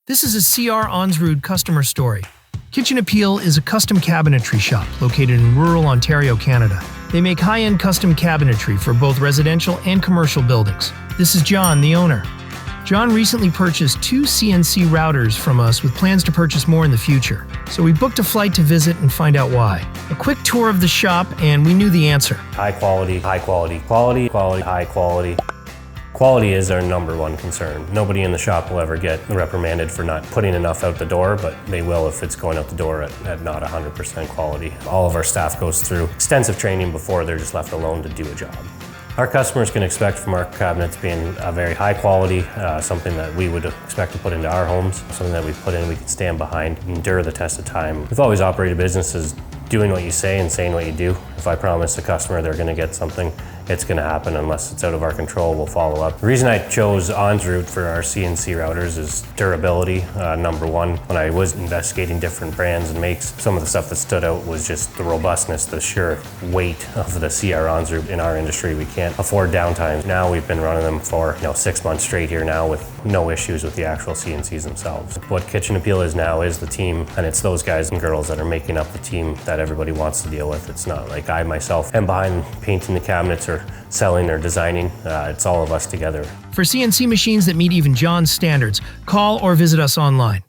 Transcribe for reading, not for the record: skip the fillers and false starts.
This is a CR Onsrud customer story. Kitchen Appeal is a custom cabinetry shop located in rural Ontario, Canada. They make high-end custom cabinetry for both residential and commercial buildings. This is John, the owner. John recently purchased 2 CNC routers from us with plans to purchase more in the future. So we booked a flight to visit and find out why. A quick tour of the shop and we knew the answer. High quality, high quality, quality, quality, high quality. Quality is our number one concern. Nobody in the shop will ever get reprimanded for not putting enough out the door, but they will if it's going out the door at not 100% quality. All of our staff goes through extensive training before they're just left alone to do a job. Our customers can expect from our cabinets being a very high quality, something that we would expect to put into our homes, something that we put in we can stand behind, endure the test of time. We've always operated businesses doing what you say and saying what you do. If I promise a customer they're going to get something, it's going to happen. Unless it's out of our control, we'll follow up. The reason I chose Onsrud for our CNC routers is durability, number one. When I was investigating different brands and makes, some of the stuff that stood out was just the robustness, the sheer weight of the CR Onsrud. In our industry, we can't afford downtime. Now we've been running them for 6 months straight here now with no issues with the actual CNCs themselves. What Kitchen Appeal is now is the team, and it's those guys and girls that are making up the team that everybody wants to deal with. It's not like I myself am behind painting the cabinets or selling or designing. It's all of us together. For CNC machines that meet even John's standards, call or visit us online.